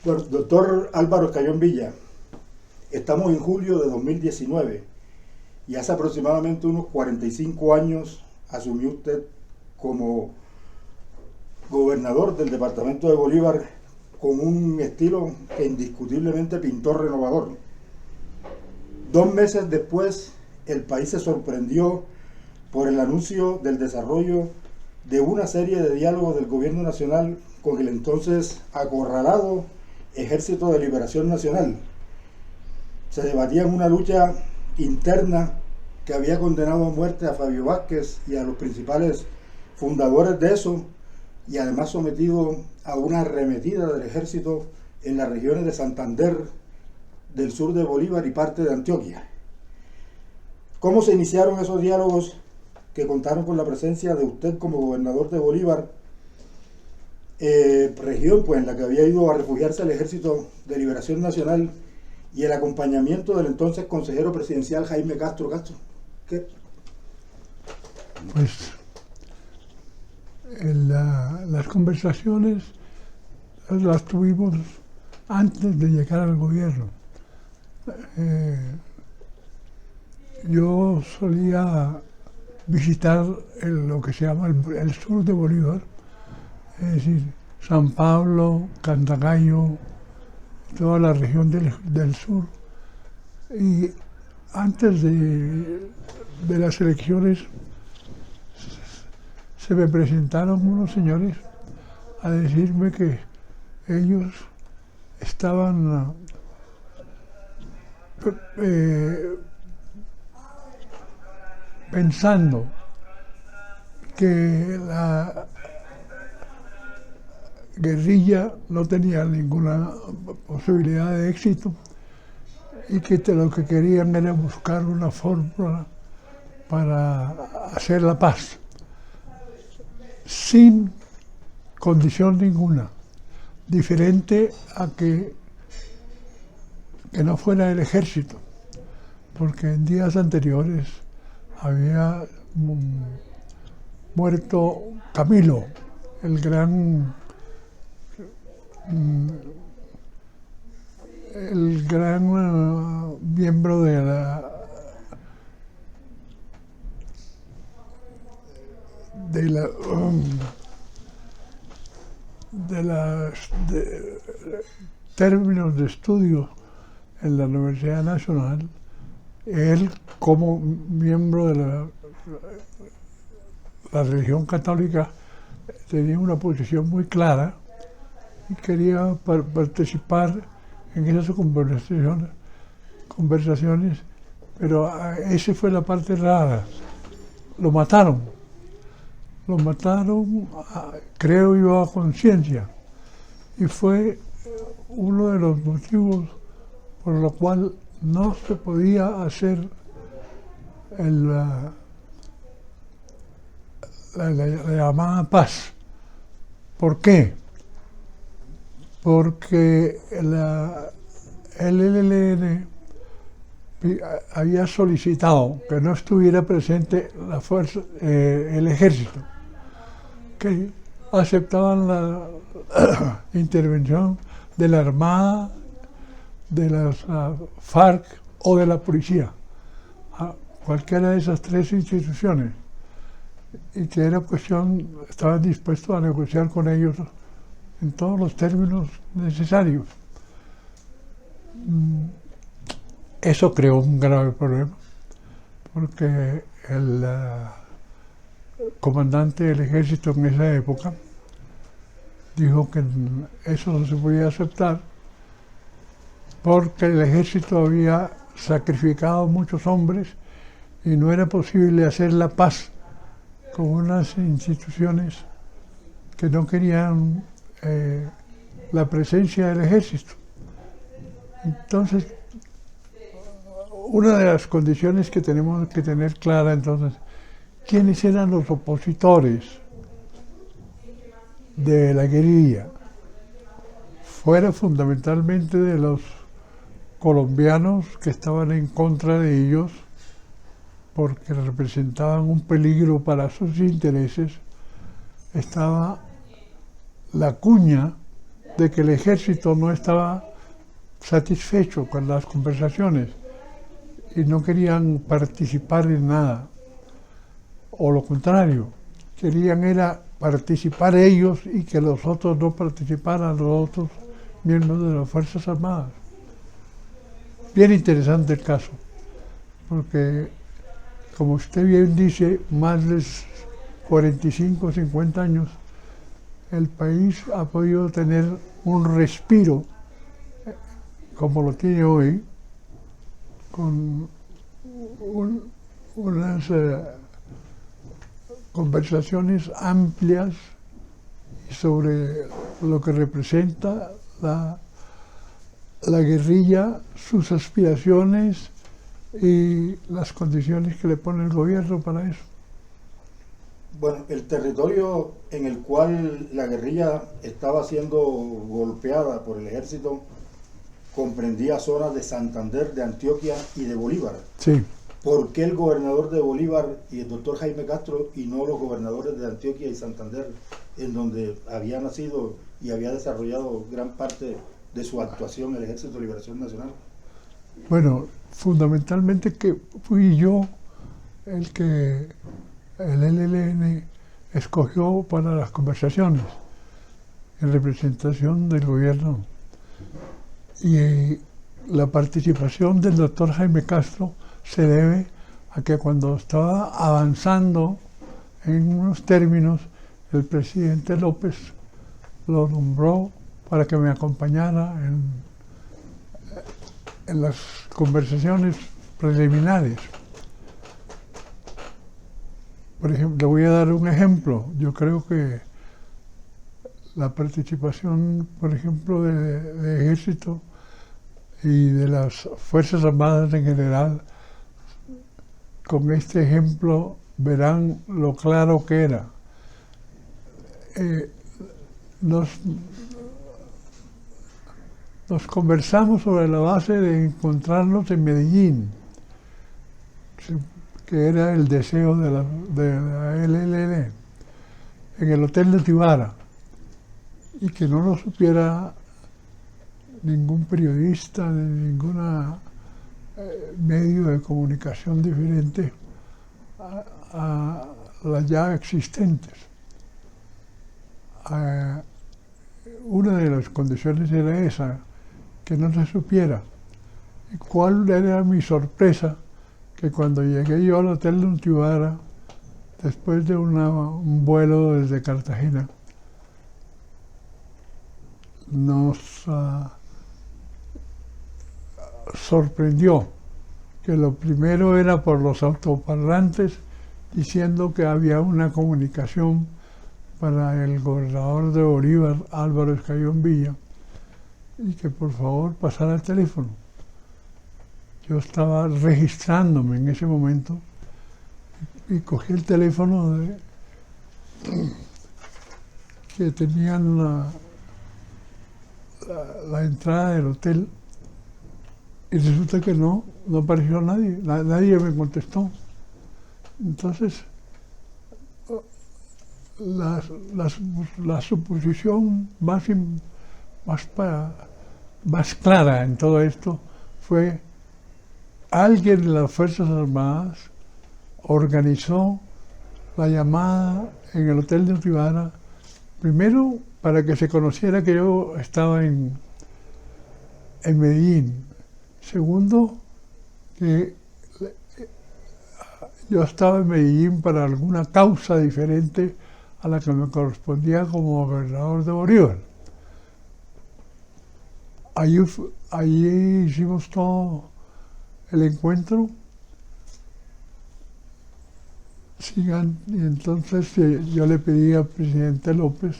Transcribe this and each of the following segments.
Bueno, doctor Álvaro Escayón Villa, estamos en julio de 2019 y hace aproximadamente unos 45 años asumió usted como gobernador del departamento de Bolívar con un estilo que indiscutiblemente pintó renovador. 2 meses después, el país se sorprendió por el anuncio del desarrollo de una serie de diálogos del gobierno nacional con el entonces acorralado Ejército de Liberación Nacional. Se debatía en una lucha interna que había condenado a muerte a Fabio Vázquez y a los principales fundadores de eso, y además sometido a una arremetida del ejército en las regiones de Santander, del sur de Bolívar y parte de Antioquia. ¿Cómo se iniciaron esos diálogos que contaron con la presencia de usted como gobernador de Bolívar, región pues en la que había ido a refugiarse el Ejército de Liberación Nacional, y el acompañamiento del entonces consejero presidencial Jaime Castro Castro? ¿Qué? Pues las conversaciones las tuvimos antes de llegar al gobierno. Yo solía visitar lo que se llama el sur de Bolívar, es decir, San Pablo, Cantagallo, toda la región del sur. Y antes de las elecciones se me presentaron unos señores a decirme que ellos estaban pensando que la guerrilla no tenía ninguna posibilidad de éxito y que lo que querían era buscar una fórmula para hacer la paz, sin condición ninguna, diferente a que no fuera el ejército, porque en días anteriores había muerto Camilo, el gran miembro de términos de estudio en la Universidad Nacional. Él, como miembro de la religión católica, tenía una posición muy clara y quería participar en esas conversaciones, pero esa fue la parte rara. Lo mataron, creo yo, a conciencia, y fue uno de los motivos por lo cual no se podía hacer la llamada paz. ¿Por qué? Porque el ELN había solicitado que no estuviera presente la fuerza, el ejército, que aceptaban la intervención de la Armada, de las FARC o de la policía, cualquiera de esas tres instituciones, y que era cuestión, estaban dispuestos a negociar con ellos en todos los términos necesarios. Eso creó un grave problema, porque el comandante del ejército en esa época dijo que eso no se podía aceptar porque el ejército había sacrificado muchos hombres y no era posible hacer la paz con unas instituciones que no querían la presencia del ejército. Entonces, una de las condiciones que tenemos que tener clara entonces, ¿quiénes eran los opositores de la guerrilla? Fuera fundamentalmente de los colombianos que estaban en contra de ellos porque representaban un peligro para sus intereses. Estaba la cuña de que el ejército no estaba satisfecho con las conversaciones y no querían participar en nada, o lo contrario, querían era participar ellos y que los otros no participaran, los otros miembros de las Fuerzas Armadas. Bien interesante el caso, porque como usted bien dice, más de 45 o 50 años, el país ha podido tener un respiro como lo tiene hoy, con unas conversaciones amplias sobre lo que representa la guerrilla, sus aspiraciones y las condiciones que le pone el gobierno para eso. Bueno, el territorio en el cual la guerrilla estaba siendo golpeada por el ejército comprendía zonas de Santander, de Antioquia y de Bolívar. Sí. ¿Por qué el gobernador de Bolívar y el doctor Jaime Castro y no los gobernadores de Antioquia y Santander, en donde había nacido y había desarrollado gran parte de su actuación el Ejército de Liberación Nacional? Bueno, fundamentalmente que fui yo el que el ELN escogió para las conversaciones en representación del gobierno, y la participación del doctor Jaime Castro se debe a que cuando estaba avanzando en unos términos, el presidente López lo nombró para que me acompañara en las conversaciones preliminares. Por ejemplo, le voy a dar un ejemplo. Yo creo que la participación, por ejemplo, de Ejército y de las Fuerzas Armadas en general, con este ejemplo verán lo claro que era. Nos conversamos sobre la base de encontrarnos en Medellín, que era el deseo de la ELN, en el Hotel de Tibara, y que no lo supiera ningún periodista ni ningún medio de comunicación diferente a las ya existentes. Una de las condiciones era esa, que no se supiera. ¿Y cuál era mi sorpresa? Que cuando llegué yo al Hotel de Tibara, después de un vuelo desde Cartagena, nos sorprendió que lo primero era por los autoparlantes diciendo que había una comunicación para el gobernador de Bolívar, Álvaro Escayón Villa, y que por favor pasara el teléfono. Yo estaba registrándome en ese momento y cogí el teléfono que tenían la entrada del hotel, y resulta que no apareció nadie, nadie me contestó. Entonces, la suposición más clara en todo esto fue: alguien de las Fuerzas Armadas organizó la llamada en el Hotel de Tibara, primero para que se conociera que yo estaba en Medellín, segundo que yo estaba en Medellín para alguna causa diferente a la que me correspondía como gobernador de Bolívar. Allí hicimos todo el encuentro, y entonces yo le pedí al presidente López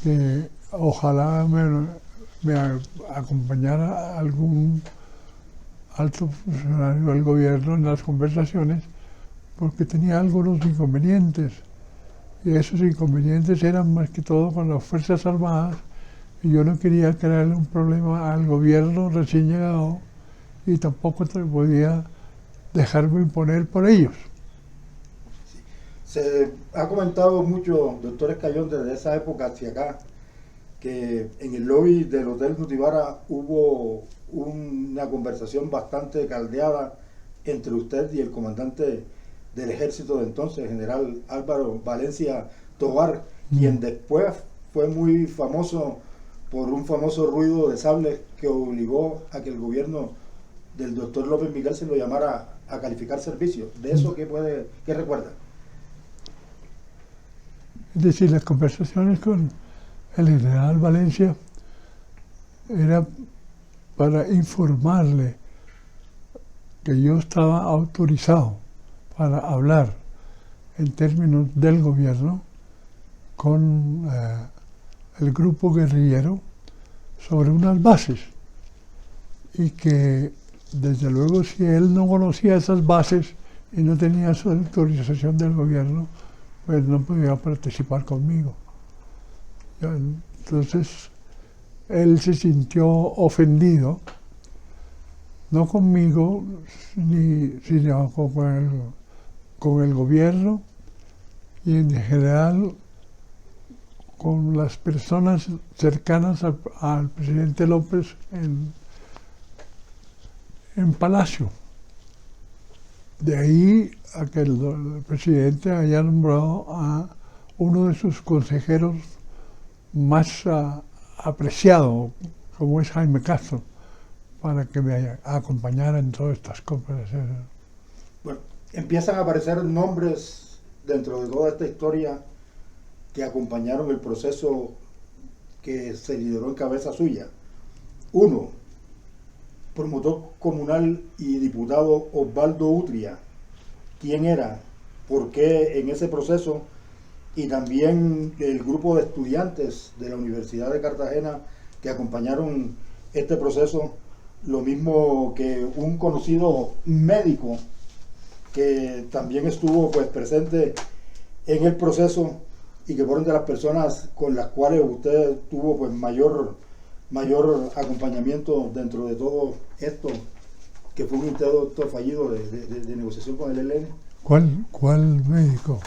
que ojalá me acompañara algún alto funcionario del gobierno en las conversaciones, porque tenía algunos inconvenientes, y esos inconvenientes eran más que todo con las Fuerzas Armadas, y yo no quería crearle un problema al gobierno recién llegado, y tampoco podía dejarme imponer por ellos. Se ha comentado mucho, doctor Escayón, desde esa época hacia acá, que en el lobby del Hotel Nutibara hubo una conversación bastante caldeada entre usted y el comandante del ejército de entonces, general Álvaro Valencia Tovar, quien después fue muy famoso por un famoso ruido de sables que obligó a que el gobierno del doctor López Miguel se lo llamara a calificar servicio. ¿De eso qué recuerda? Es decir, las conversaciones con el general Valencia era para informarle que yo estaba autorizado para hablar en términos del gobierno con el grupo guerrillero sobre unas bases, y que desde luego si él no conocía esas bases y no tenía su autorización del gobierno, pues no podía participar conmigo. Entonces él se sintió ofendido, no conmigo, sino con el gobierno y en general con las personas cercanas al presidente López en Palacio. De ahí a que el presidente haya nombrado a uno de sus consejeros más apreciado, como es Jaime Castro, para que me acompañara en todas estas conversaciones. Bueno, empiezan a aparecer nombres dentro de toda esta historia que acompañaron el proceso que se lideró en cabeza suya. Uno, promotor comunal y diputado Osvaldo Utria. ¿Quién era? ¿Por qué en ese proceso? Y también el grupo de estudiantes de la Universidad de Cartagena que acompañaron este proceso, lo mismo que un conocido médico que también estuvo pues presente en el proceso y que fueron de las personas con las cuales usted tuvo pues mayor acompañamiento dentro de todo esto, que fue un intento fallido de negociación con el ELN. ¿Cuál médico?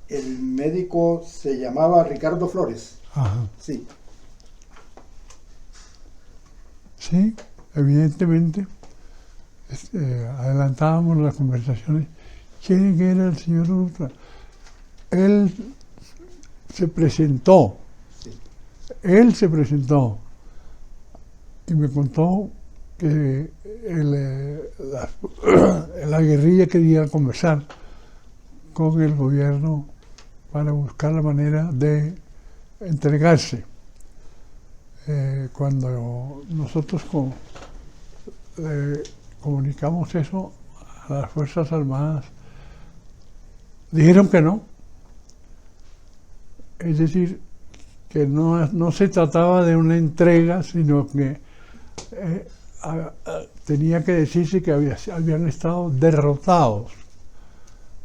El médico se llamaba Ricardo Flores. Ajá. Sí. Sí, evidentemente. Adelantábamos las conversaciones. ¿Quién era el señor Urtra? Él se presentó. Sí. Él se presentó y me contó que la guerrilla quería conversar con el gobierno para buscar la manera de entregarse. Cuando nosotros comunicamos eso a las Fuerzas Armadas, dijeron que no. Es decir, que no se trataba de una entrega, sino que tenía que decirse que habían estado derrotados,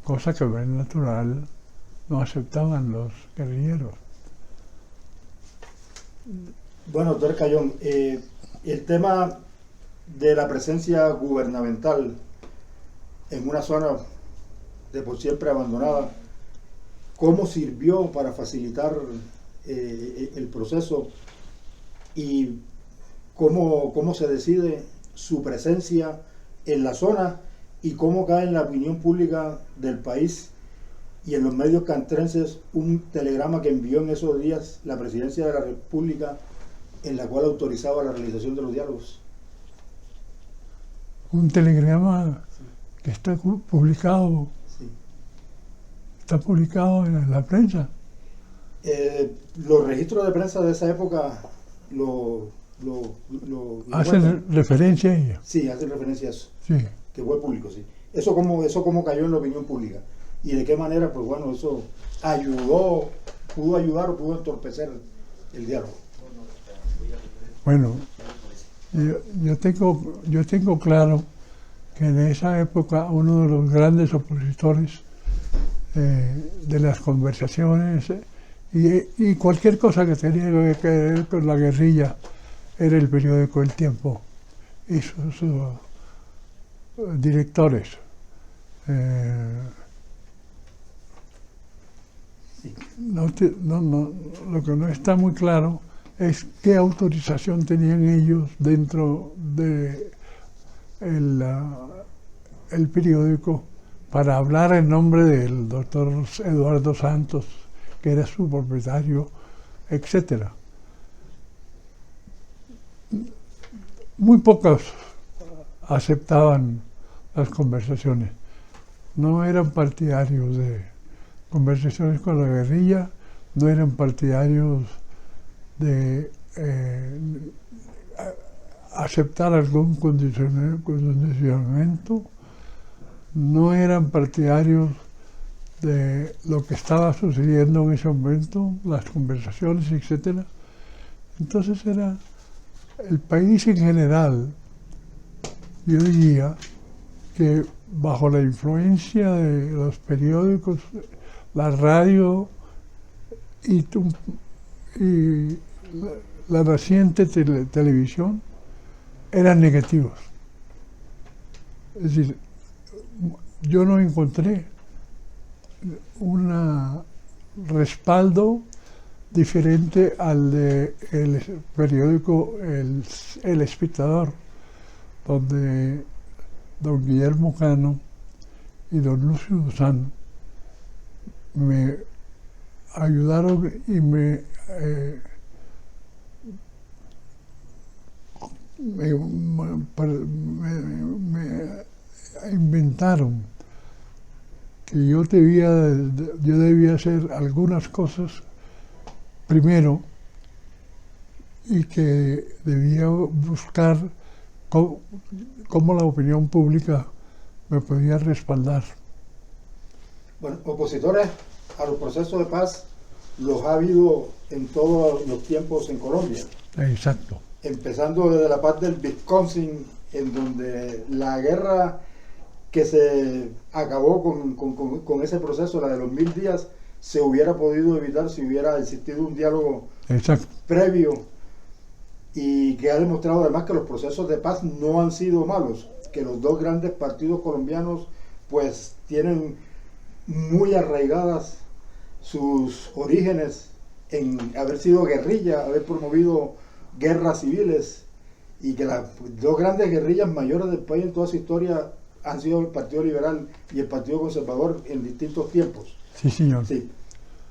cosa que es natural, no aceptaban los guerrilleros. Bueno, doctor Cayón, el tema de la presencia gubernamental en una zona de por siempre abandonada, ¿cómo sirvió para facilitar el proceso y cómo se decide su presencia en la zona y cómo cae en la opinión pública del país y en los medios castrenses un telegrama que envió en esos días la Presidencia de la República en la cual autorizaba la realización de los diálogos? Un telegrama que está publicado. Sí. Está publicado en la prensa. Los registros de prensa de esa época hacen referencia a ello. Sí, hacen referencia a eso. Sí. Que fue público, sí. Eso como cayó en la opinión pública. Y de qué manera, pues bueno, eso pudo ayudar o pudo entorpecer el diálogo. Bueno, yo tengo claro que en esa época uno de los grandes opositores de las conversaciones y cualquier cosa que tenía que ver con la guerrilla era el periódico El Tiempo y sus directores. Lo que no está muy claro es qué autorización tenían ellos dentro de el periódico para hablar en nombre del doctor Eduardo Santos, que era su propietario, etcétera. Muy pocos aceptaban las conversaciones. No eran partidarios de conversaciones con la guerrilla, no eran partidarios de aceptar algún condicionamiento, no eran partidarios de lo que estaba sucediendo en ese momento, las conversaciones, etcétera. Entonces era el país en general, yo diría que bajo la influencia de los periódicos, la radio y la naciente televisión eran negativos. Es decir, yo no encontré un respaldo diferente al del periódico El Espectador, donde don Guillermo Cano y don Lucio Duzán me ayudaron y me inventaron que yo debía hacer algunas cosas primero y que debía buscar cómo la opinión pública me podía respaldar. Bueno, opositores a los procesos de paz los ha habido en todos los tiempos en Colombia. Exacto. Empezando desde la paz del Wisconsin, en donde la guerra que se acabó con ese proceso, la de los 1000 días, se hubiera podido evitar si hubiera existido un diálogo previo, y que ha demostrado además que los procesos de paz no han sido malos, que los dos grandes partidos colombianos pues tienen muy arraigadas sus orígenes en haber sido guerrilla, haber promovido guerras civiles, y que las dos grandes guerrillas mayores del país en toda su historia han sido el Partido Liberal y el Partido Conservador en distintos tiempos. Sí, señor. Sí.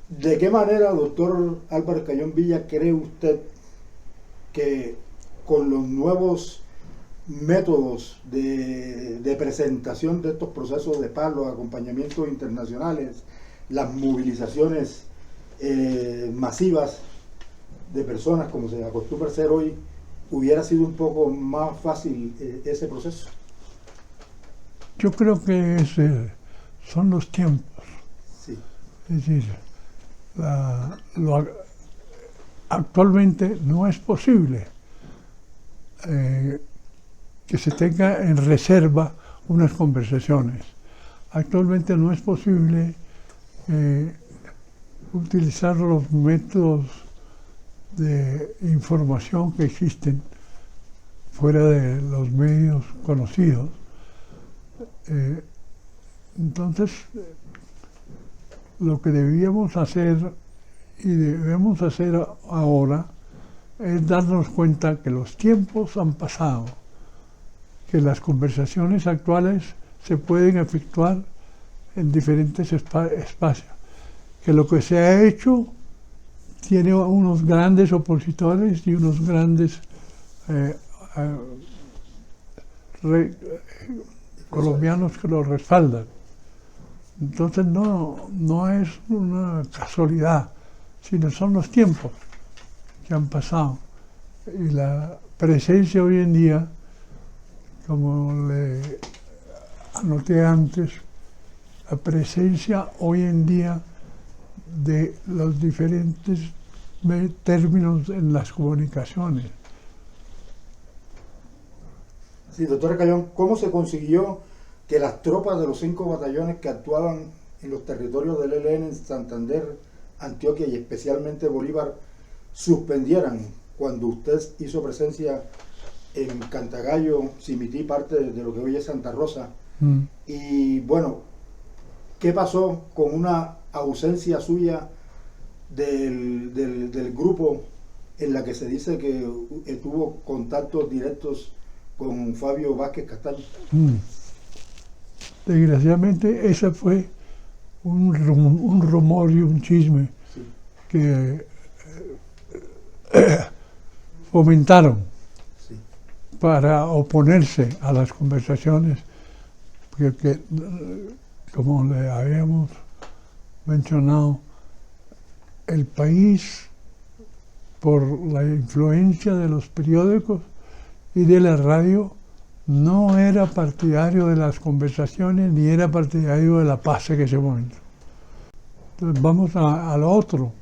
¿De qué manera, doctor Álvarez Cayón Villa, cree usted que con los nuevos métodos de presentación de estos procesos de paz, los acompañamientos internacionales, las movilizaciones masivas de personas, como se acostumbra hacer hoy, hubiera sido un poco más fácil ese proceso? Yo creo que son los tiempos. Sí. Es decir, actualmente no es posible que se tenga en reserva unas conversaciones. Actualmente no es posible utilizar los métodos de información que existen fuera de los medios conocidos. Entonces, lo que debíamos hacer y debemos hacer ahora es darnos cuenta que los tiempos han pasado, que las conversaciones actuales se pueden efectuar en diferentes espacios, que lo que se ha hecho tiene unos grandes opositores y unos grandes colombianos que lo respaldan. Entonces no es una casualidad, sino son los tiempos que han pasado. Y la presencia hoy en día, como le anoté antes, la presencia hoy en día de los diferentes términos en las comunicaciones. Sí, doctor Cayón, ¿cómo se consiguió que las tropas de los 5 batallones que actuaban en los territorios del ELN en Santander, Antioquia y especialmente Bolívar suspendieran cuando usted hizo presencia en Cantagallo, Simití, parte de lo que hoy es Santa Rosa? Y bueno, ¿qué pasó con una ausencia suya del grupo en la que se dice que tuvo contactos directos con Fabio Vázquez Castaño? Desgraciadamente, ese fue un rumor y un chisme Sí. que fomentaron Sí. para oponerse a las conversaciones que, como le habíamos mencionado, el país, por la influencia de los periódicos y de la radio, no era partidario de las conversaciones ni era partidario de la paz en ese momento. Entonces vamos a lo otro,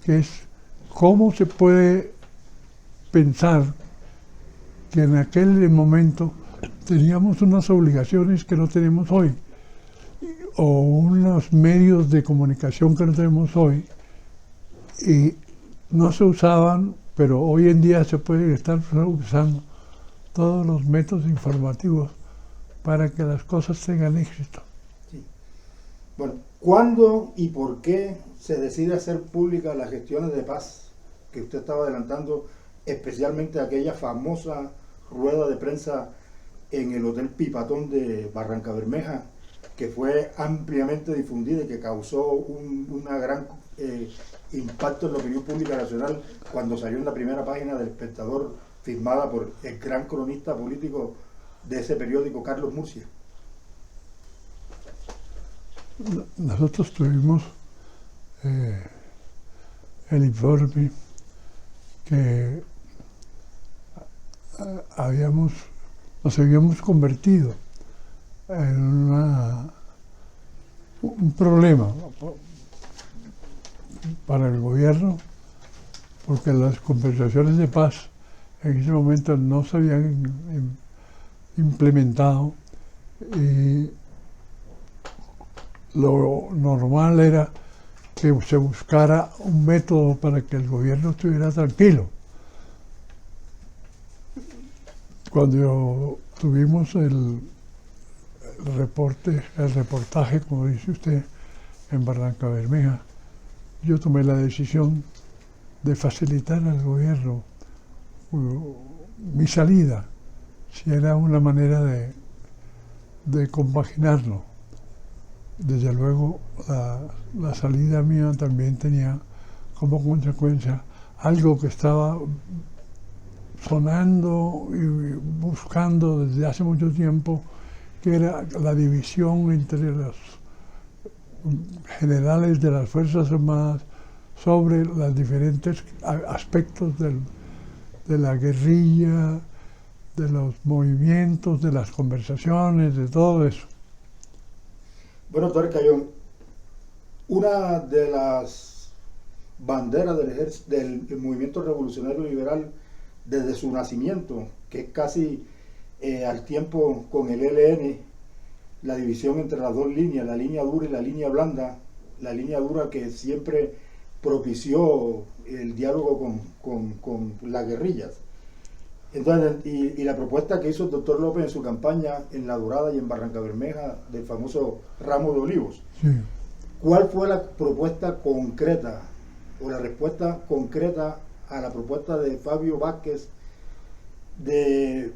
que es cómo se puede pensar que en aquel momento teníamos unas obligaciones que no tenemos hoy, o unos medios de comunicación que no tenemos hoy, y no se usaban, pero hoy en día se pueden estar usando todos los métodos informativos para que las cosas tengan éxito. Sí. Bueno, ¿cuándo y por qué se decide hacer públicas las gestiones de paz que usted estaba adelantando, especialmente aquella famosa rueda de prensa en el Hotel Pipatón de Barrancabermeja, que fue ampliamente difundida y que causó una gran impacto en la opinión pública nacional cuando salió en la primera página del Espectador, firmada por el gran cronista político de ese periódico, Carlos Murcia? Nosotros tuvimos el informe que nos habíamos convertido en un problema para el gobierno, porque las conversaciones de paz en ese momento no se habían implementado y lo normal era que se buscara un método para que el gobierno estuviera tranquilo. Cuando tuvimos el reportaje, como dice usted, en Barrancabermeja, yo tomé la decisión de facilitar al gobierno mi salida, si era una manera de compaginarlo. Desde luego, la salida mía también tenía como consecuencia algo que estaba sonando y buscando desde hace mucho tiempo, que era la división entre los generales de las Fuerzas Armadas sobre los diferentes aspectos de la guerrilla, de los movimientos, de las conversaciones, de todo eso. Bueno, doctor Cayón, una de las banderas del movimiento revolucionario liberal desde su nacimiento, que es casi al tiempo con el ELN, la división entre las dos líneas, la línea dura y la línea blanda, la línea dura que siempre propició el diálogo con las guerrillas. Entonces, y la propuesta que hizo el doctor López en su campaña en La Dorada y en Barrancabermeja del famoso ramo de olivos. Sí. ¿Cuál fue la propuesta concreta o la respuesta concreta a la propuesta de Fabio Vázquez de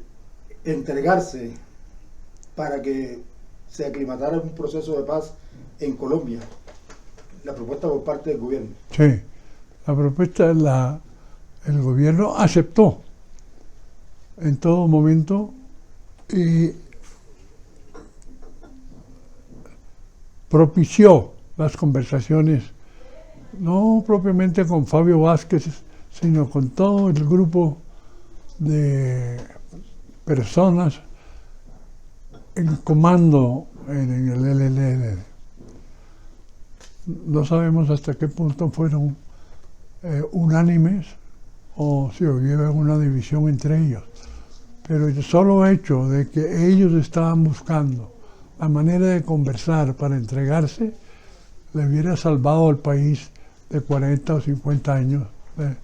entregarse para que se aclimatara un proceso de paz en Colombia? La propuesta por parte del gobierno. Sí, la propuesta el gobierno aceptó en todo momento y propició las conversaciones, no propiamente con Fabio Vázquez, sino con todo el grupo de personas en comando en el ELN. No sabemos hasta qué punto fueron unánimes o si hubo alguna división entre ellos, pero el solo hecho de que ellos estaban buscando la manera de conversar para entregarse le hubiera salvado al país de 40 o 50 años de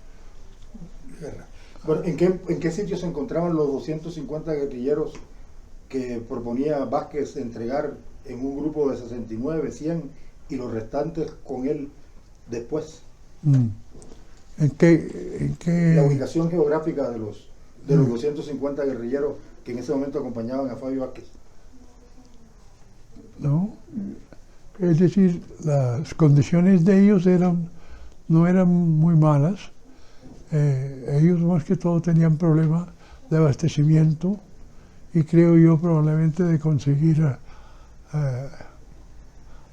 guerra. Bueno, ¿en qué sitio se encontraban los 250 guerrilleros que proponía Vázquez entregar en un grupo de 69, 100 y los restantes con él después? Mm. En qué? La ubicación geográfica de los 250 guerrilleros que en ese momento acompañaban a Fabio Vázquez. ¿No? Es decir, las condiciones de ellos no eran muy malas. Ellos más que todo tenían problemas de abastecimiento y creo yo probablemente de conseguir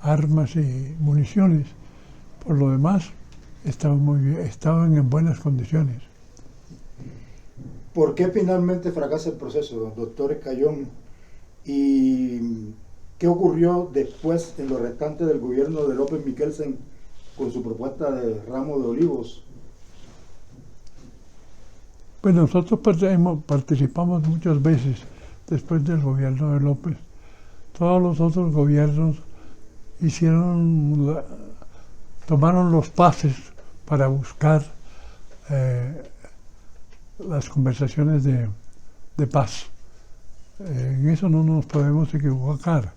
armas y municiones. Por lo demás, estaban muy bien, estaban en buenas condiciones. ¿Por qué finalmente fracasa el proceso, doctor Escayón? ¿Y qué ocurrió después en lo restante del gobierno de López Michelsen con su propuesta de ramo de olivos? Pues nosotros participamos muchas veces después del gobierno de López. Todos los otros gobiernos tomaron los pases para buscar las conversaciones de paz. En eso no nos podemos equivocar.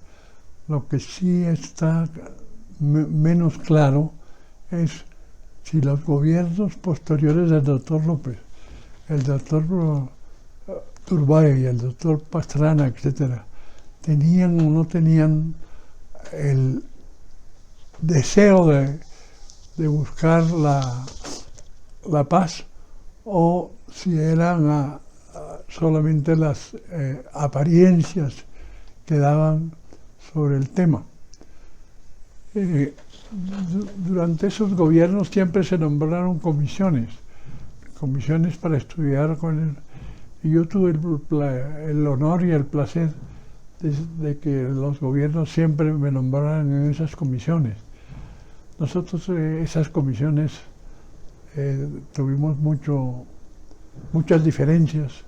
Lo que sí está menos claro es si los gobiernos posteriores del doctor López, el doctor Turbay, el doctor Pastrana, etcétera, tenían o no tenían el deseo de buscar la paz, o si eran solamente las apariencias que daban sobre el tema. Durante esos gobiernos siempre se nombraron comisiones para estudiar con él. Y yo tuve el honor y el placer de que los gobiernos siempre me nombraran en esas comisiones. Nosotros esas comisiones tuvimos muchas diferencias,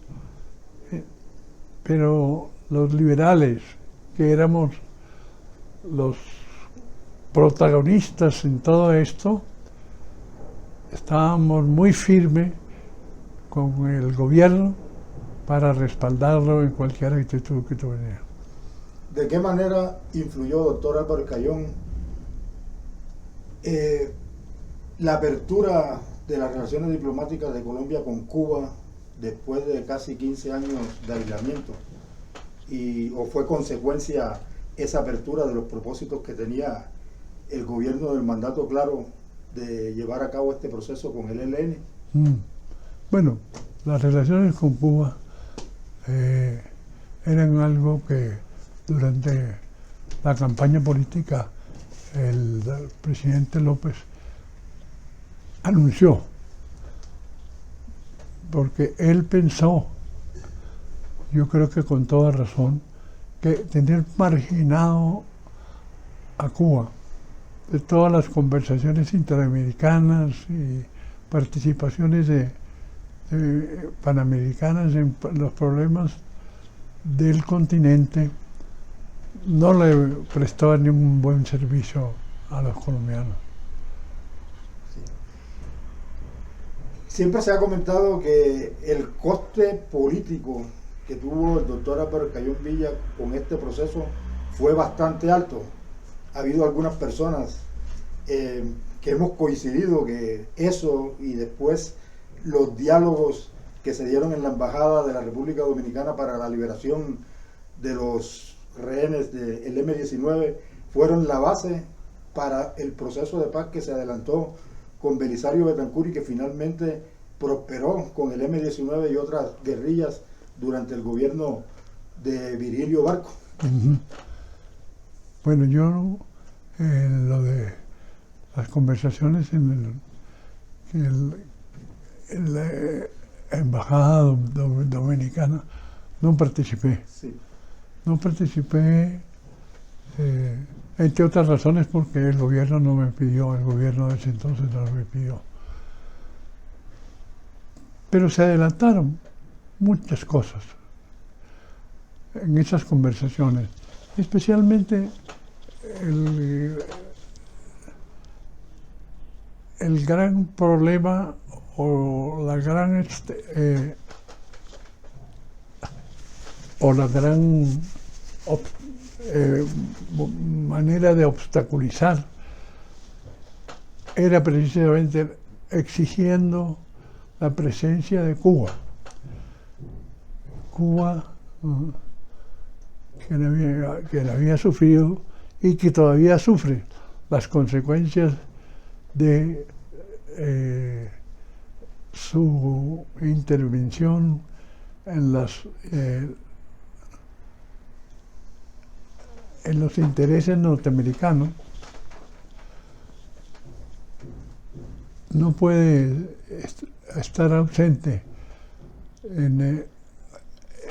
pero los liberales, que éramos los protagonistas en todo esto, estábamos muy firmes con el gobierno para respaldarlo en cualquier actitud que tuviera. ¿De qué manera influyó, doctor Álvaro Escayón, la apertura de las relaciones diplomáticas de Colombia con Cuba después de casi 15 años de aislamiento? ¿O fue consecuencia esa apertura de los propósitos que tenía el gobierno del mandato claro de llevar a cabo este proceso con el ELN? Bueno, las relaciones con Cuba eran algo que durante la campaña política el presidente López anunció, porque él pensó, yo creo que con toda razón, que tener marginado a Cuba de todas las conversaciones interamericanas y participaciones panamericanas en los problemas del continente no le prestaba ningún buen servicio a los colombianos. Siempre se ha comentado que el coste político que tuvo el doctor Álvaro Escayón Villa con este proceso fue bastante alto. Ha habido algunas personas que hemos coincidido que eso, y después los diálogos que se dieron en la Embajada de la República Dominicana para la liberación de los rehenes del M-19, fueron la base para el proceso de paz que se adelantó con Belisario Betancur y que finalmente prosperó con el M-19 y otras guerrillas durante el gobierno de Virgilio Barco. Bueno, yo lo de las conversaciones en la Embajada Dominicana no participé. Sí. No participé, entre otras razones, porque el gobierno no me pidió, el gobierno de ese entonces no me pidió. Pero se adelantaron muchas cosas en esas conversaciones, especialmente el gran problema o la gran manera de obstaculizar era precisamente exigiendo la presencia de Cuba. Cuba, que había sufrido y que todavía sufre las consecuencias de su intervención en los intereses norteamericanos, no puede estar ausente en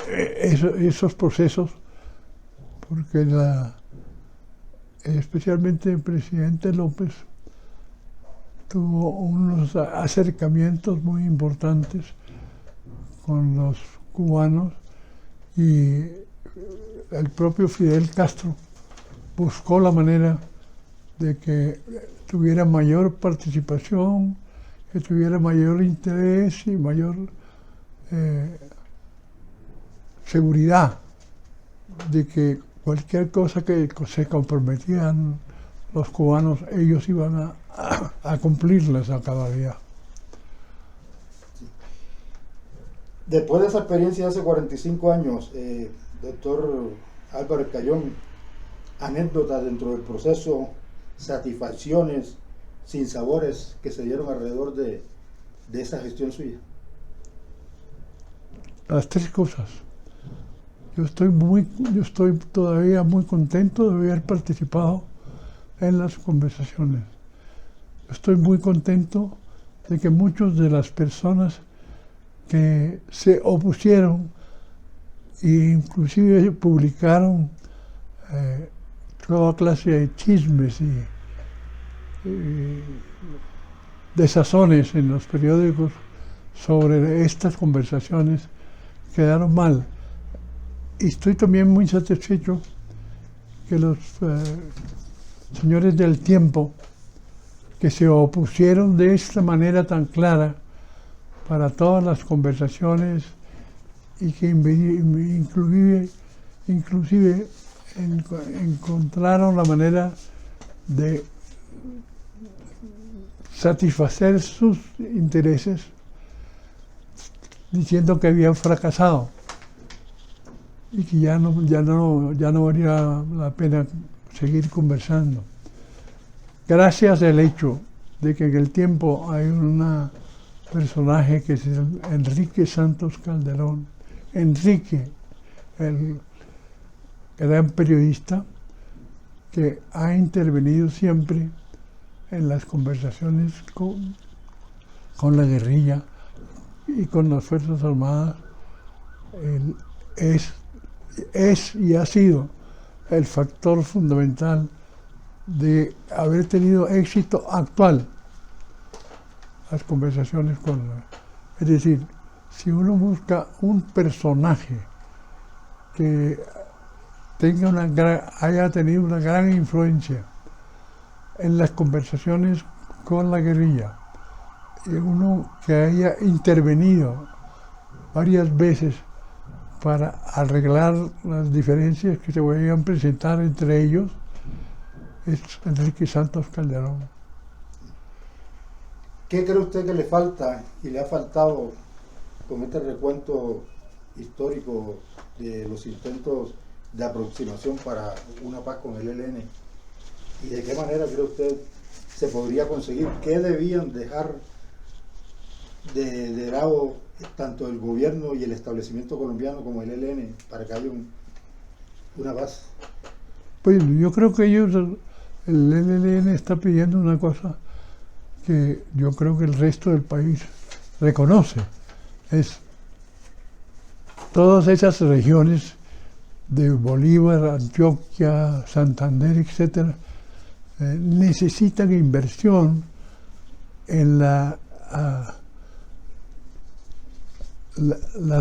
esos procesos, porque especialmente el presidente López tuvo unos acercamientos muy importantes con los cubanos, y el propio Fidel Castro buscó la manera de que tuviera mayor participación, que tuviera mayor interés y mayor seguridad de que cualquier cosa que se comprometían los cubanos, ellos iban a cumplirlas a cada día. Después de esa experiencia de hace 45 años, doctor Álvaro Escayón, anécdotas dentro del proceso, satisfacciones, sinsabores que se dieron alrededor de esa gestión suya. Las tres cosas. Yo estoy todavía muy contento de haber participado en las conversaciones. Estoy muy contento de que muchas de las personas que se opusieron e inclusive publicaron toda clase de chismes y desazones en los periódicos sobre estas conversaciones quedaron mal. Y estoy también muy satisfecho que los señores del Tiempo, que se opusieron de esta manera tan clara para todas las conversaciones y que inclusive encontraron la manera de satisfacer sus intereses diciendo que habían fracasado y que ya no valía la pena seguir conversando. Gracias al hecho de que en el Tiempo hay un personaje que es Enrique Santos Calderón, Enrique, el gran periodista que ha intervenido siempre en las conversaciones con la guerrilla y con las Fuerzas Armadas. Él es y ha sido el factor fundamental de haber tenido éxito actual las conversaciones es decir, si uno busca un personaje que haya tenido una gran influencia en las conversaciones con la guerrilla, y uno que haya intervenido varias veces para arreglar las diferencias que se podían presentar entre ellos, es Enrique Santos Calderón. ¿Qué cree usted que le falta y le ha faltado con este recuento histórico de los intentos de aproximación para una paz con el ELN? ¿Y de qué manera cree usted se podría conseguir? ¿Qué debían dejar de lado tanto el gobierno y el establecimiento colombiano como el ELN para que haya una paz? Pues yo creo que el ELN está pidiendo una cosa que yo creo que el resto del país reconoce, es todas esas regiones de Bolívar, Antioquia, Santander, etcétera, necesitan inversión en las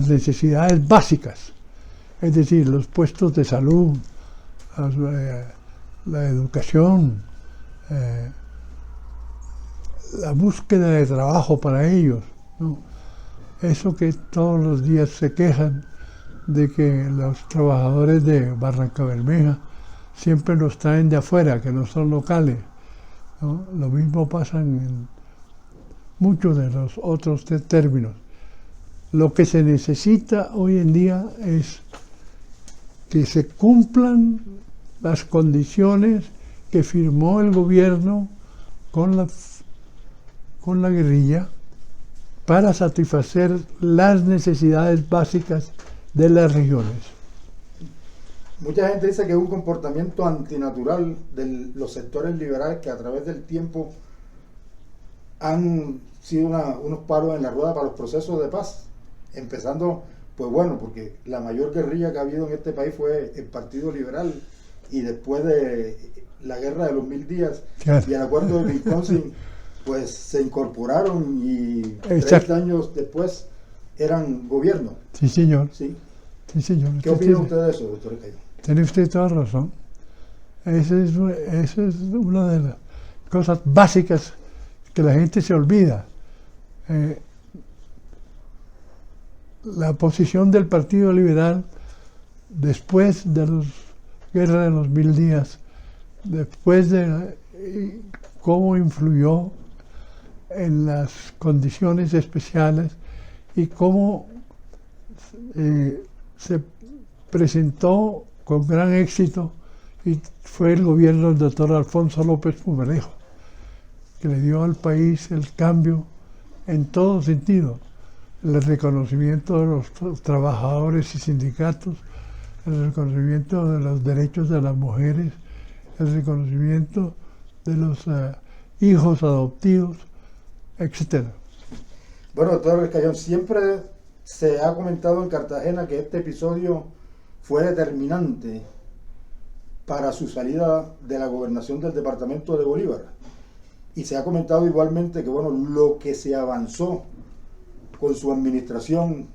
necesidades básicas, es decir, los puestos de salud, la educación, la búsqueda de trabajo para ellos, ¿no? Eso que todos los días se quejan de que los trabajadores de Barrancabermeja siempre los traen de afuera, que no son locales. ¿no? Lo mismo pasa en muchos de los otros términos. Lo que se necesita hoy en día es que se cumplan las condiciones que firmó el gobierno con la guerrilla para satisfacer las necesidades básicas de las regiones. Mucha gente dice que es un comportamiento antinatural de los sectores liberales que a través del tiempo han sido unos palos en la rueda para los procesos de paz. Empezando, pues bueno, porque la mayor guerrilla que ha habido en este país fue el Partido Liberal, y después de la guerra de los 1000 días y el acuerdo de Wisconsin, pues se incorporaron y 30 años después eran gobierno. Sí, señor. Sí. Sí, señor. ¿Qué opina usted de eso, doctor Cayo? Tiene usted toda razón. Esa es una de las cosas básicas que la gente se olvida. La posición del Partido Liberal después de la guerra de los 1000 días, después de cómo influyó en las condiciones especiales y cómo se presentó con gran éxito, y fue el gobierno del doctor Alfonso López Pumarejo, que le dio al país el cambio en todo sentido: el reconocimiento de los trabajadores y sindicatos, el reconocimiento de los derechos de las mujeres, el reconocimiento de los hijos adoptivos, etc. Bueno, doctor Escayón, siempre se ha comentado en Cartagena que este episodio fue determinante para su salida de la gobernación del departamento de Bolívar. Y se ha comentado igualmente que, bueno, lo que se avanzó con su administración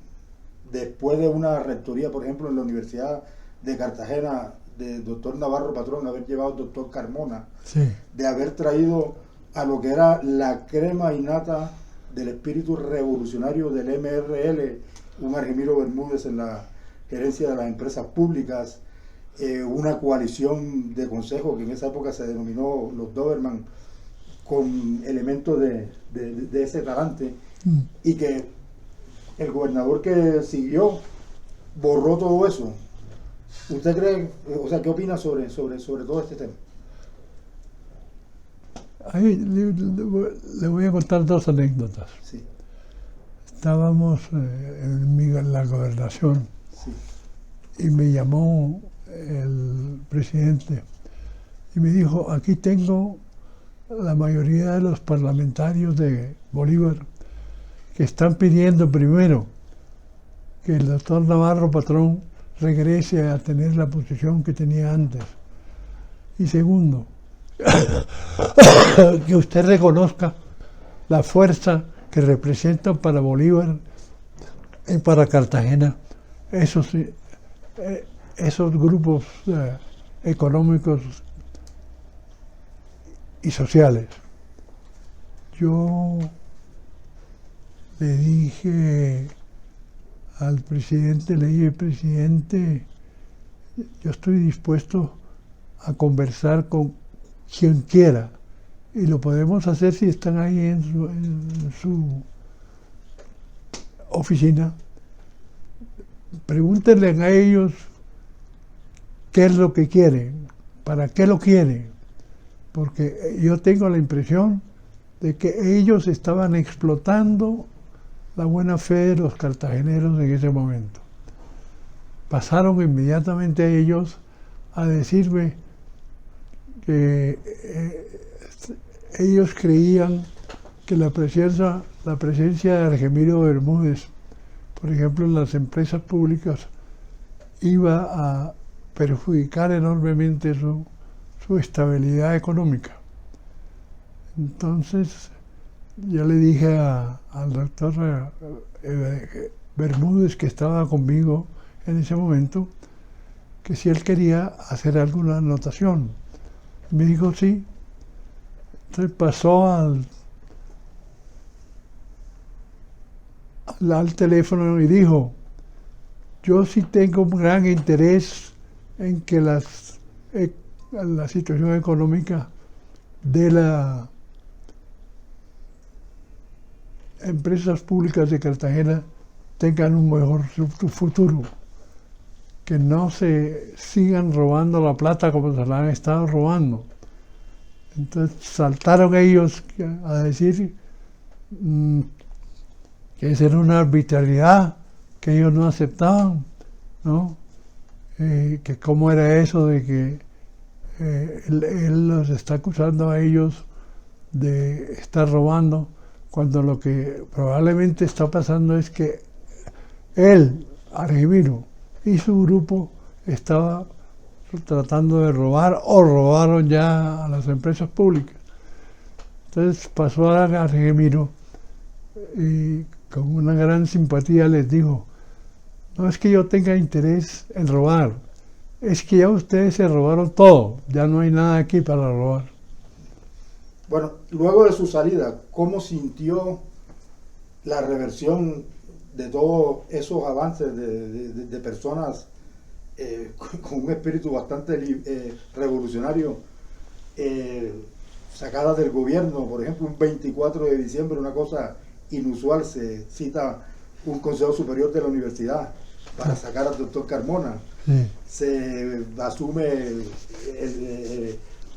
después de una rectoría, por ejemplo, en la Universidad de Cartagena, del doctor Navarro Patrón, haber llevado al doctor Carmona, Sí. de haber traído a lo que era la crema innata del espíritu revolucionario del MRL, un Argemiro Bermúdez en la gerencia de las empresas públicas, una coalición de consejos que en esa época se denominó los Doberman, con elementos de ese talante, y que el gobernador que siguió borró todo eso. ¿Usted cree, o sea, qué opina sobre todo este tema? Ahí le voy a contar dos anécdotas. Sí. Estábamos en la gobernación, Sí. y me llamó el presidente y me dijo: aquí tengo la mayoría de los parlamentarios de Bolívar que están pidiendo, primero, que el doctor Navarro Patrón regrese a tener la posición que tenía antes, y segundo, que usted reconozca la fuerza que representa para Bolívar y para Cartagena esos grupos económicos y sociales. Yo le dije al presidente, presidente, yo estoy dispuesto a conversar con quien quiera, y lo podemos hacer si están ahí en su oficina. Pregúntenle a ellos qué es lo que quieren, para qué lo quieren, porque yo tengo la impresión de que ellos estaban explotando la buena fe de los cartageneros en ese momento. Pasaron inmediatamente ellos a decirme que ellos creían que la presencia de Argemiro Bermúdez, por ejemplo, en las empresas públicas, iba a perjudicar enormemente su estabilidad económica. Entonces, yo le dije al doctor Bermúdez, que estaba conmigo en ese momento, que si él quería hacer alguna anotación. Me dijo sí. Entonces pasó al teléfono y dijo: yo sí tengo un gran interés en que la situación económica de las empresas públicas de Cartagena tengan un mejor futuro, que no se sigan robando la plata como se la han estado robando. Entonces saltaron ellos a decir que esa era una arbitrariedad que ellos no aceptaban, ¿no? Que cómo era eso de que él los está acusando a ellos de estar robando, cuando lo que probablemente está pasando es que él, Argemiro, y su grupo estaba tratando de robar o robaron ya a las empresas públicas. Entonces pasó a Argemiro y con una gran simpatía les dijo: no es que yo tenga interés en robar, es que ya ustedes se robaron todo, ya no hay nada aquí para robar. Bueno, luego de su salida, ¿cómo sintió la reversión de todos esos avances de personas con un espíritu bastante revolucionario, sacadas del gobierno? Por ejemplo, un 24 de diciembre, una cosa inusual, se cita un Consejo Superior de la Universidad para sacar al doctor Carmona. Sí. Se asume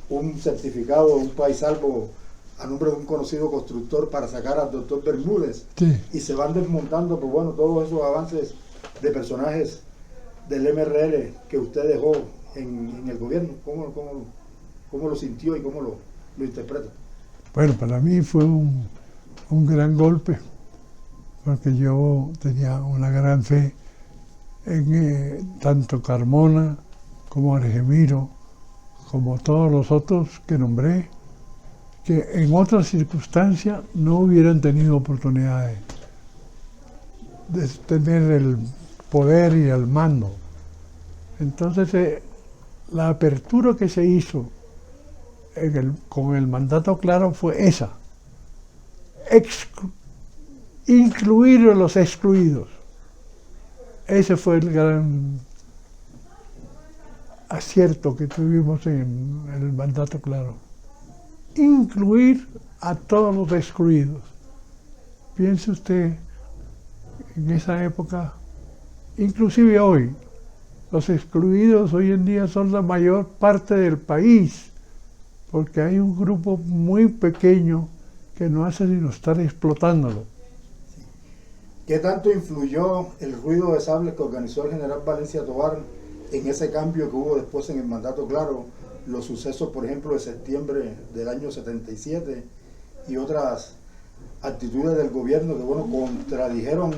un certificado, un país salvo a nombre de un conocido constructor para sacar al doctor Bermúdez. Sí. Y se van desmontando, pues bueno, todos esos avances de personajes del MRL que usted dejó en el gobierno. ¿Cómo lo sintió y cómo lo interpreta? Bueno, para mí fue un gran golpe, porque yo tenía una gran fe en tanto Carmona como Argemiro, como todos los otros que nombré, que en otras circunstancias no hubieran tenido oportunidades de tener el poder y el mando. Entonces, la apertura que se hizo con el mandato claro fue esa: incluir a los excluidos. Ese fue el gran acierto que tuvimos en el mandato claro. Incluir a todos los excluidos. Piense usted, en esa época, inclusive hoy, los excluidos hoy en día son la mayor parte del país, porque hay un grupo muy pequeño que no hace sino estar explotándolo. ¿Qué tanto influyó el ruido de sables que organizó el general Valencia Tovar en ese cambio que hubo después en el mandato claro? Los sucesos, por ejemplo, de septiembre del año 77 y otras actitudes del gobierno que, bueno, contradijeron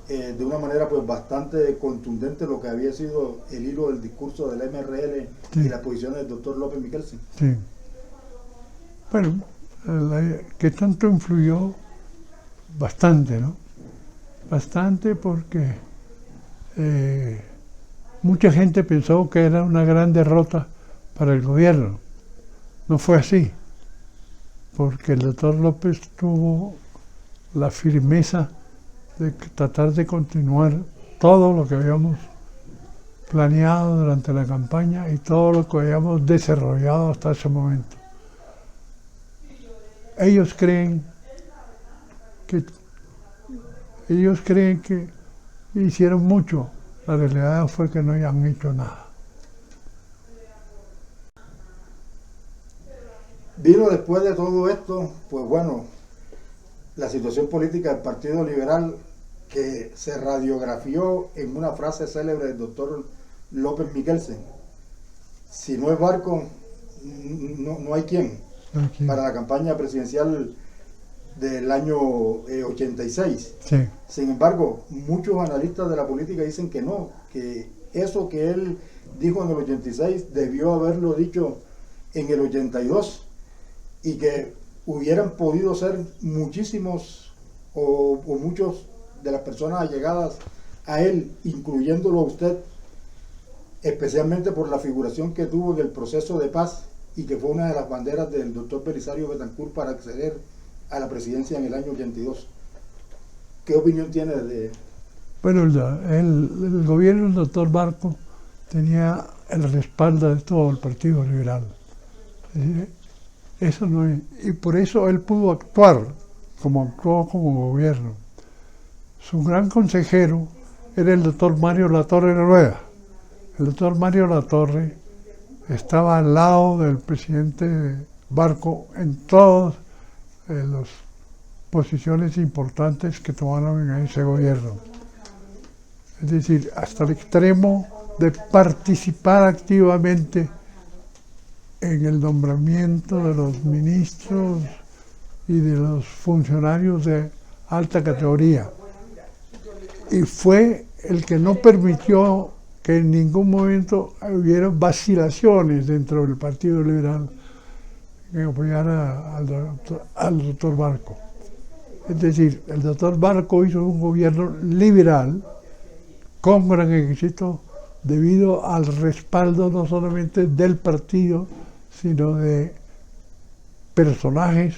de una manera pues bastante contundente lo que había sido el hilo del discurso del MRL, sí, y las posiciones del doctor López Michelsen. Sí. Bueno, ¿qué tanto influyó? Bastante, ¿no? Bastante, porque mucha gente pensó que era una gran derrota para el gobierno. No fue así, porque el doctor López tuvo la firmeza de tratar de continuar todo lo que habíamos planeado durante la campaña y todo lo que habíamos desarrollado hasta ese momento. Ellos creen que hicieron mucho. La realidad fue que no han hecho nada. Vino después de todo esto, pues bueno, la situación política del Partido Liberal, que se radiografió en una frase célebre del doctor López Michelsen: si no es Barco, no hay quien. Aquí. Para la campaña presidencial del año 86. Sí. Sin embargo, muchos analistas de la política dicen que no, que eso que él dijo en el 86 debió haberlo dicho en el 82, y que hubieran podido ser muchísimos o muchos de las personas allegadas a él, incluyéndolo a usted, especialmente por la figuración que tuvo en el proceso de paz y que fue una de las banderas del doctor Belisario Betancourt para acceder a la presidencia en el año 82. ¿Qué opinión tiene de...? Bueno, el gobierno del doctor Barco tenía el respaldo de todo el Partido Liberal. Es decir, Eso no es. Y por eso él pudo actuar como actuó como gobierno. Su gran consejero era el doctor Mario Latorre Rueda. El doctor Mario Latorre estaba al lado del presidente Barco en todas las posiciones importantes que tomaron en ese gobierno. Es decir, hasta el extremo de participar activamente en el nombramiento de los ministros y de los funcionarios de alta categoría. Y fue el que no permitió que en ningún momento hubiera vacilaciones dentro del Partido Liberal que apoyara al doctor Barco. Es decir, el doctor Barco hizo un gobierno liberal con gran éxito debido al respaldo no solamente del partido, sino de personajes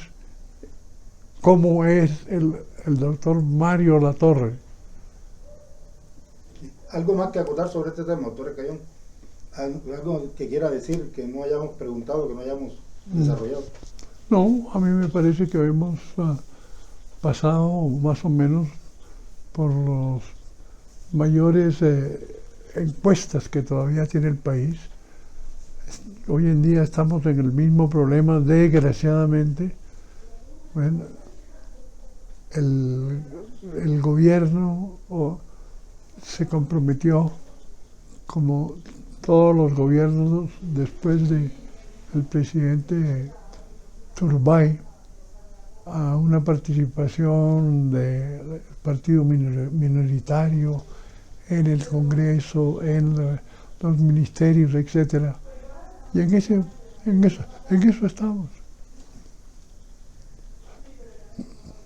como es el doctor Mario Latorre. ¿Algo más que acotar sobre este tema, doctor Escayón? ¿Algo que quiera decir que no hayamos preguntado, que no hayamos desarrollado? No, a mí me parece que hemos pasado más o menos por los mayores encuestas que todavía tiene el país. Hoy en día estamos en el mismo problema, desgraciadamente. Bueno, el gobierno se comprometió, como todos los gobiernos después del presidente Turbay, a una participación del partido minoritario en el Congreso, en los ministerios, etcétera. Y en eso estamos.